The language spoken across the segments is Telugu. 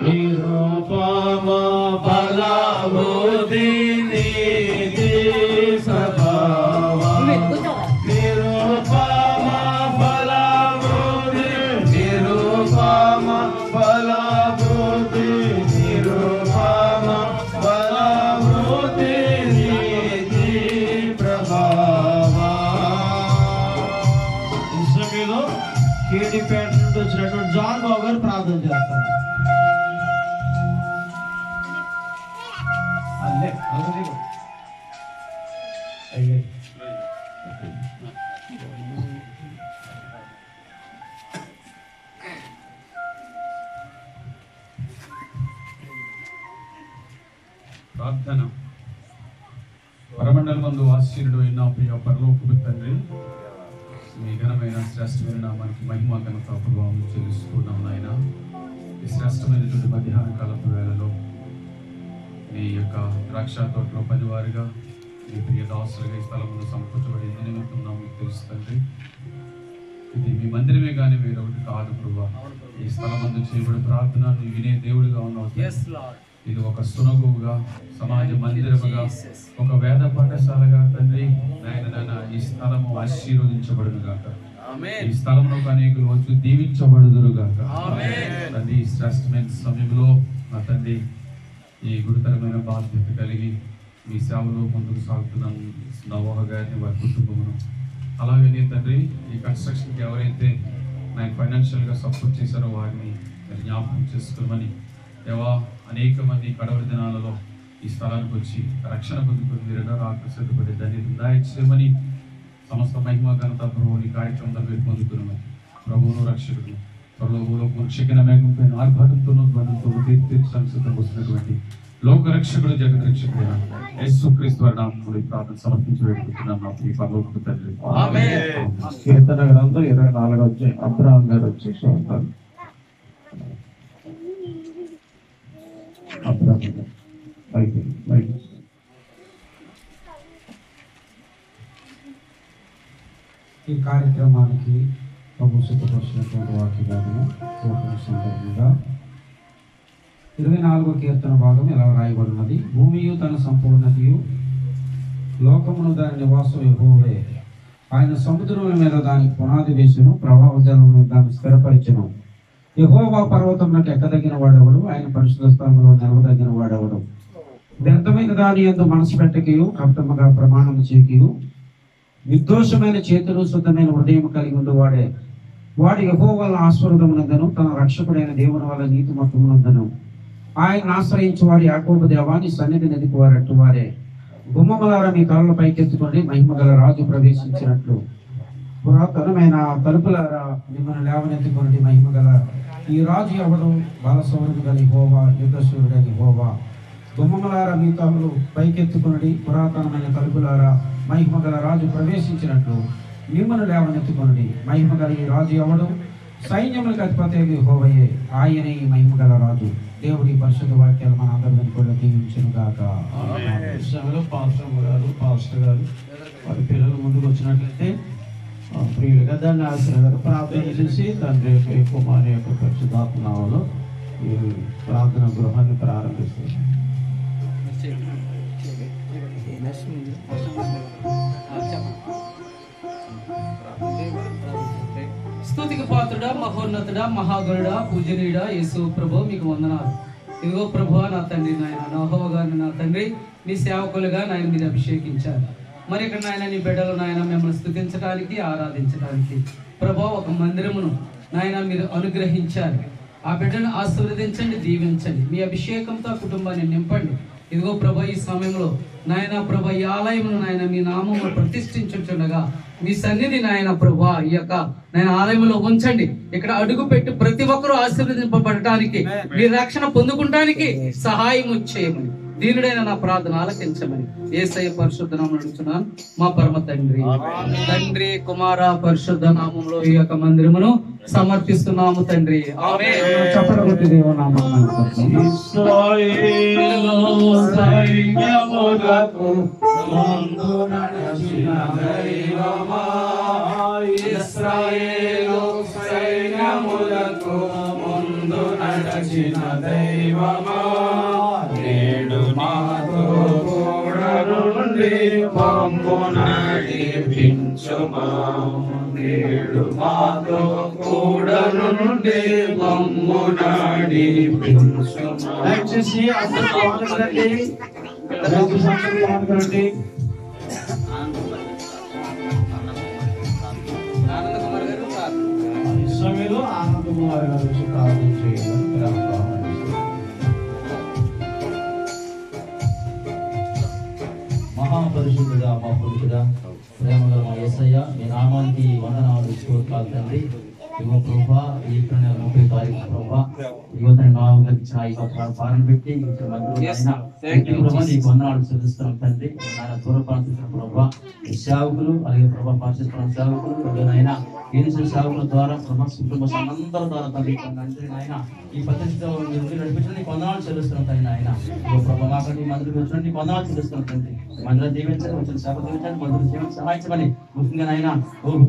నిరూపమ బలబుద్ధి నీతి స్వభావ నిరూపమ బలబుద్ధి నిరూపమ బలబుద్ధి నిరూపమ బలబుద్ధి నీతి ప్రభావ. ఈ సమయంలో కేడీపేట నుండి వచ్చినటువంటి జాన్ బాబు గారు ప్రార్థన చేస్తారు. ప్రార్థన. పరమండలమందు ఆశీర్వడు అయిన ప్రియ పరలోకపు తండ్రి, మీ ఘనమైన శ్రేష్టమైన నామానికి మహిమ ఘనత ప్రభావం చెల్లిస్తున్నాం నాయన. ఈ శ్రేష్టమైనటువంటి మధ్యాహ్న కాలపు వేళలో మీ యొక్క ద్రాక్ష తోటలో పనివారిగా మీ ప్రియ దాసులుగా ఈ స్థలంలో సమకూర్చబడి నియమిస్తున్నాం. మీకు తెలుసు తండ్రి, ఇది మీ మందిరమే కానీ వేరొకటి కాదు ప్రభా. ఈ స్థలమందు చేయబడి ప్రార్థన నువ్వు వినే దేవుడిగా ఉన్నావు. ఇది ఒక సునగుగా, సమాజ మందిరముగా, ఒక వేద పాఠశాలగా తండ్రి నాయన ఈ స్థలము ఆశీర్వదించబడును గాక. ఈ స్థలంలో అనేకులు వచ్చి దీవించబడుదురు గాక. తండ్రి ఈ శ్రేష్టమైన సమయంలో నా తండ్రి ఈ గురుతరమైన బాధ్యత కలిగి మీ సేవలో ముందుకు సాగుతున్నాం. నవోహ గారిని, వారి కుటుంబమును, అలాగే తండ్రి ఈ కన్స్ట్రక్షన్కి ఎవరైతే నేను ఫైనాన్షియల్గా సపోర్ట్ చేశారో వారిని జ్ఞాపకం చేసుకోమని దేవా. అనేక మంది కడవరి దినాలలో ఈ స్థలానికి వచ్చి రక్షణ పొందుకుని మీరుగా ఆకర్షితపడి దాన్ని దాయచేయమని సమస్త మహిమ ఘనత ప్రభువుని కార్యక్రమంలో మీరు పొందుకున్నామని ప్రభువును రక్షకుడు త్వరలో రక్షకిన మేఘంపై ఆర్భాటంతోనూ ధ్వనంతో తీర్చడానికి వస్తున్నటువంటి లోక రక్షకుడు, జగత్ రక్షకుడైన యేసుక్రీస్తు నామములో ఈ ప్రార్థన సమర్పించి వేడుకుంటున్నాం నా ప్రియ పరలోకపు తండ్రి. కీర్తన గ్రంథం 24వ అధ్యాయం అబ్రహాం గారు వచ్చి చదువుతారు. ఈ కార్యక్రమానికి ప్రభు సిద్ధపరిచినటువంటి వాక్యాలను సందర్భంగా 24వ కీర్తన భాగం ఎలా రాయబడినది. భూమియు తన సంపూర్ణతయు, లోకమును దాని నివాసం యెహోవాయే. ఆయన సముద్రముల మీద దాని పునాది వేసును, ప్రవాహ జలం మీద దాన్ని స్థిరపరిచెను. యెహోవా పర్వతములకు ఎక్కదగిన వాడెవడు, ఆయన పరిశుద్ధ స్థలంలో నిలవదగిన వాడెవడు. వ్యర్థమైన దాని యందు మనసు పెట్టకయు, కపటముగా ప్రమాణము చేయకయు, నిర్దోషమైన చేతులు, శుద్ధమైన హృదయం కలిగి ఉండువాడే. వాడు యెహోవా వలన ఆశీర్వాదమునందను, తన రక్షకుడైన దేవుని వల్ల నీతిమంతులనందను. ఆయన ఆశ్రయించు వారి యాకోబు దేవా, నీ సన్నిధి నదికి వారు అట్టువారే. గుమ్మములారా మీ తలల పైకెత్తుకొని మహిమ గల రాజు ప్రవేశించినట్లు, పురాతనమైన తలుపులారా మిమ్మల్ని లేవనెత్తుకొని మహిమ గల ఈ రాజు ఎవడు. బాలసౌరుడు గల యెహోవా, యుద్ధశూరుడని యెహోవా. గుమ్మములారా మీ తలలు పైకెత్తుకొనుడి, పురాతనమైన తలుపులారా మహిమ గల రాజు ప్రవేశించినట్లు మిమ్మల్ని లేవనెత్తుకొనుడి. మహిమ గల ఈ రాజు ఎవడు. సైన్యములకు అధిపతి యెహోవాయే, ఆయనే ఈ మహిమ గల రాజు. దేవుడి పరిశుద్ధ వాక్యాలు మన అందరి కూడా దీవించును గాక. పాస్టర్ గారు వారి పిల్లలు ముందుకు వచ్చినట్లయితే ప్రియులుగా దాన్ని ఆశీర్వాదాలు ప్రార్థన చేసి తండ్రి యొక్క కుమారి యొక్క పరిశుద్ధాత్మ నామములో ఈ ప్రార్థన గృహాన్ని ప్రారంభిస్తారు. స్తుతికి పాత్రుడా, మహోన్నతుడా, మహాగణుడా, పూజనీయుడా యేసు ప్రభు మీకు వందనాలు. ఇదిగో ప్రభు నా తండ్రి నాయన నోహవ గారిని నా తండ్రి మీ సేవకులుగా నాయన మీరు అభిషేకించారు. మరి ఇక్కడ నాయన నీ బిడ్డలు నాయన మిమ్మల్ని స్తుతించడానికి, ఆరాధించడానికి ప్రభు ఒక మందిరమును నాయన మీరు అనుగ్రహించారు. ఆ బిడ్డను ఆశీర్వదించండి, దీవించండి. మీ అభిషేకంతో కుటుంబాన్ని నింపండి. ఇదిగో ప్రభు ఈ సమయంలో నాయన ప్రభు ఈ ఆలయమును నాయన మీ నామమును ప్రతిష్ఠించుచుండగా మీ సన్నిధి నాయన ప్రభు ఈ యొక్క నాయన ఆలయంలో ఉంచండి. ఇక్కడ అడుగు పెట్టి ప్రతి ఒక్కరూ ఆశీర్వదింపబడటానికి, మీ రక్షణ పొందుకుంటానికి సహాయం చేయమని దీనుడైన నా ప్రార్థన ఆలకించమని యేసయ్య పరిశుద్ధ నామములో అడుగుతున్నాను మా పరమ తండ్రి. తండ్రి, కుమార పరిశుద్ధ నామములో ఈ యొక్క మందిరమును సమర్పిస్తున్నాము తండ్రి. ఆమేన్. చప్పటి దేవనామమున ఇశ్రాయేలు సైన్యములకు ముందు నడచిన దైవమా, ఇశ్రాయేలు సైన్యములకు ముందు నడచిన నడచిన దైవమా నేడు మాతో కూడా నుండి మమ్ము నడిపించుమా నేడు మాతో కూడా నుండి మమ్ము నడిపించుమా. దయచేసి అందరూ పాల్గొనండి. సమయంలో ఆనంద కుమార్ గారు వచ్చి ప్రార్థన చేయాలని మహాపరిశుద్ధుడా మా పురుషుడా ప్రేమగల మా యేసయ్య మీ నామానికి వందనాలు స్తోత్రాలు తండ్రి. ఇగో ప్రభా ఈ 30 తారీఖు ప్రభా యువతని నామం ఇచ్చిన ఈ పాలన పెట్టి నీకు వందనాలు చెల్లిస్తున్నాం తండ్రి. ఆయన దూరపరిచిన ప్రభా సేవకులు అలాగే ప్రభా పరిశుద్ధ సేవకులు ఆయన ఏనుసు సేవకుల ద్వారా ప్రభా కుటుంబ అందరి ద్వారా తండ్రి ఆయన ఈ పద్ధతితో నడిపించిన నీకు వందనాలు చెల్లిస్తున్నాం తండ్రి. ఆయన ప్రభా మాకండి మందులకు వచ్చిన నీకు వందనాలు చెల్లిస్తున్నాం తండ్రి. మందులు దీవించండి, వచ్చిన సేవ దీవించండి, మందులు జీవించి సహాయించమని ముఖ్యంగా ఆయన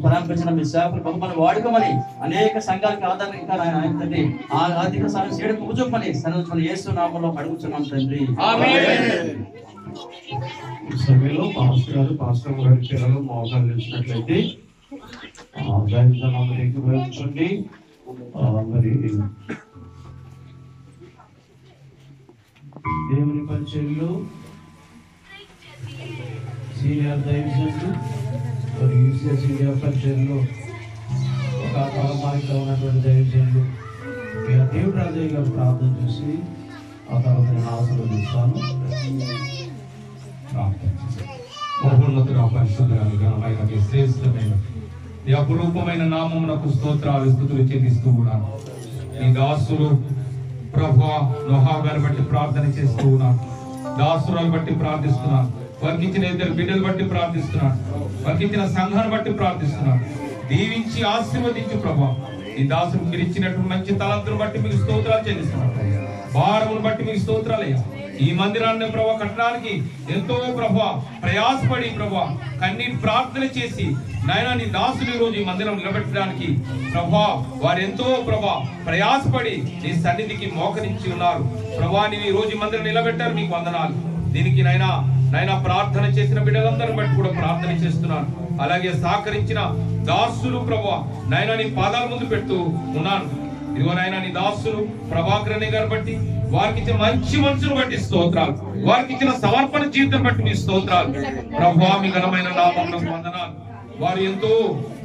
పరామర్శించిన మీ సేవకులు బహుమని వాడుకోమని అనేక సంఘాలకు ఆధారం ఇంకా ఆయన తండ్రి ఆ ఆర్థిక సాయం చేయడం కూర్చోమని సన్నిధించమని యేసు నామములో అడుగుతున్నాం తండ్రి. ఈ సమయంలో పాస్టర్ గారి పిల్లలు మోకాలు నిలిచినట్లయితే ఉపయోగించండి. మరి దేవుని పరిచర్యలు సీనియర్ దైవజనులు మరి యూసీఎస్ ఇండియా పరిచర్యలు ఒక తలమానిలో ఉన్నటువంటి దైవజనులు దేవుడు రాజయ్య గారు ప్రార్థన చేసి ఆ తర్వాత నేను ఆశీర్వదిస్తాను. మహోన్నతుడా పరిశుద్ధురాలు ఘనమైన శ్రేష్టమైన ఈ అపురూపమైన నామమునకు స్తోత్రాలు స్తుతులు చెల్లిస్తూ ఉన్నాను. ఈ దాసులు ప్రభువా నోహా గారి బట్టి ప్రార్థన చేస్తూ ఉన్నాను. దాసురాలు బట్టి ప్రార్థిస్తున్నాను. వారికి ఇచ్చిన 2 బిడ్డలు బట్టి ప్రార్థిస్తున్నాను. వారికి ఇచ్చిన సంఘాన్ని బట్టి ప్రార్థిస్తున్నాను. దీవించి ఆశీర్వదించు ప్రభా. ఈ దాసులు మీరు ఇచ్చినటువంటి మంచి తలంతులు బట్టి మీకు స్తోత్రాలు చెల్లిస్తున్నాను. భారమును బట్టి మీకు స్తోత్రాలయ్యా. ఈ మందిరాన్ని ప్రభా కట్టడానికి ఎంతో ప్రభా ప్రయాసపడి ప్రభా కన్నీటి ప్రార్థన చేసి నాయనా నీ దాసులు ఈ రోజు ఈ మందిరం నిలబెట్టడానికి ప్రభా వారు ఎంతో ప్రభా ప్రయాసపడి నీ సన్నిధికి మోకరించి ఉన్నారు. ప్రభా నీవు ఈ రోజు మందిరం నిలబెట్టారు, మీకు వందనాలు. దీనికి నైనా ప్రార్థన చేసిన బిడ్డలందరిని బట్టి కూడా ప్రార్థన చేస్తున్నాను. అలాగే సహకరించిన దాసులు ప్రభా నైనా నీ పాదాల ముందు పెడుతూ ఉన్నాను. ఇదిగో నాయనా నీ దాసులు ప్రభాకరణి గారు బట్టి వారికి ఇచ్చిన మంచి మనసును బట్టి స్తోత్రాలు, వారికి ఇచ్చిన సమర్పణ జీవితం బట్టి మీ స్తోత్రాలు. ప్రభా మీ ఘనమైన నామమునకు వందనాలు. వారు ఎంతో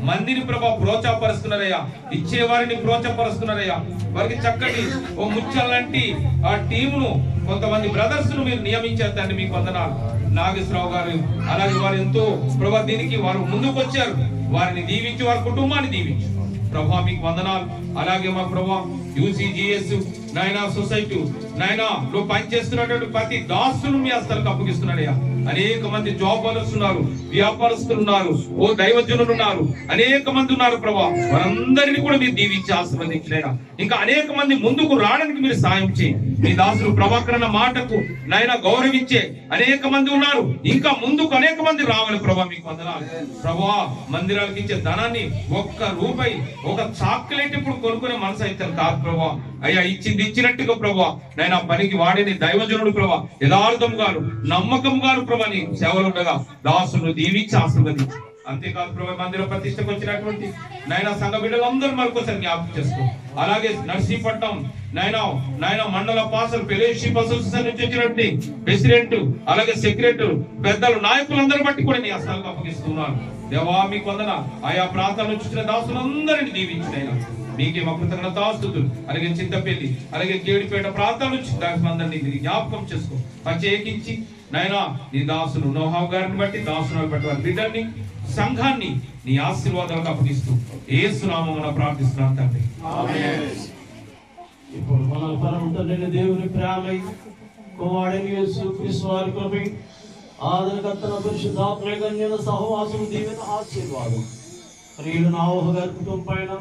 మందిని ప్రభా ప్రోత్సాహపరుస్తున్నారయ్యా, ఇచ్చే వారిని ప్రోత్సాహపరుస్తున్నారయ్యా. వారికి చక్కటి ఓ ముచ్చల్లాంటి ఆ టీమును కొంతమంది బ్రదర్స్ ను మీరు నియమించారు తండ్రి, మీకు వందనాలు. నాగేశ్వరరావు గారు అలాగే వారు ఎంతో ప్రభా దీనికి వారు ముందుకు వచ్చారు. వారిని దీవించి వారి కుటుంబాన్ని దీవించు ప్రభా, మీకు వందనాలు. అలాగే మా ప్రభా యూసీజీఎస్ నాయనా సొసైటీ నాయనా లో పనిచేస్తున్నటువంటి ప్రతి దాసును మీ హస్తాలకు అప్పగిస్తున్నాడయ్యా. అనేక మంది జాబ్ హోల్డర్స్ ఉన్నారు, వ్యాపారస్తులు ఉన్నారు, ఓ దైవజనులు ఉన్నారు, అనేక మంది ఉన్నారు ప్రభా. వారందరినీ కూడా మీరు దీవించి ఆశీర్వదించినైనా ఇంకా అనేక మంది ముందుకు రావడానికి మీరు సాయం చేయి. మీ దాసులు ప్రభాకరణ మాటకు నాయన గౌరవించే అనేక మంది ఉన్నారు, ఇంకా ముందుకు అనేక మంది రావాలి ప్రభా, మీకు వందనాలు. ప్రభా మందిరాలకు ఇచ్చే ధనాన్ని ఒక్క రూపాయి ఒక చాక్లెట్ ఇప్పుడు కొనుక్కునే మనసు అయితే కాదు ప్రభా. అయ్యా ఇచ్చింది ఇచ్చినట్టుగా ప్రభా నాయన పనికి వాడిని దైవజనుడు ప్రభా యథార్థం గాను నమ్మకం గాను ప్రభా నీ సేవలు ఉండగా దాసును దీవించి ఆశీర్వదించు. అంతేకాదు ప్రభా మందిర ప్రతిష్టకు వచ్చినటువంటి నాయన సంఘ బిడ్డలందరూ మరొకసారి జ్ఞాపకం చేసుకో. అలాగే నర్సీపట్నం నాయన మండల పాసలు ఫెలోషిప్ అసోసియేషన్ నుంచి వచ్చినటువంటి ప్రెసిడెంట్ అలాగే సెక్రటరీ పెద్దలు నాయకులందరూ బట్టి కూడా నీ హస్తాలకు అప్పగిస్తున్నారు దేవా, మీకు వందన. ఆయా ప్రాంతాల నుంచి వచ్చిన దాసులందరినీ దీవించినైనా మీకే మా కృతజ్ఞతాస్తుతులు. అలాగే చింతపల్లి అలాగే కేడిపేట ప్రాంతాల నుంచి దాసులందరినీ మీరు జ్ఞాపకం చేసుకో. ప్రత్యేకించి నాయనా నీ దాసులు నోహావ్ గారిని బట్టి దాసులను బట్టి వారి బిడ్డల్ని సంఘాన్ని నీ ఆశీర్వాదాలకు అప్పగిస్తూ యేసు నామమున ప్రార్థిస్తున్నాను తండ్రి. ఇప్పుడు మన పరమ దేవుని ప్రేమ కుమారుని యేసుక్రీస్తు వారి కృప ఆదరణకర్తన పరిశుద్ధాత్మ గణ్యుల సహవాసం దీవెన ఆశీర్వాదం ప్రియులు నోహ గారి కుటుంబం పైన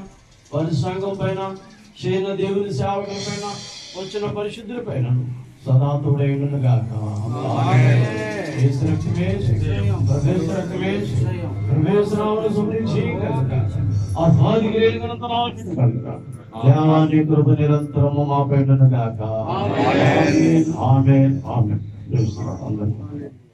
వారి సంఘం పైన చేరిన దేవుని సేవకుల పైన వచ్చిన పరిశుద్ధుల పైన సదా తోడై ఉండును గాక. ప్రవేశ దేవాని కృప నిరంతరము మా పైన గాక. ఆమేన్ ఆమేన్ ఆమేన్. అందరికీ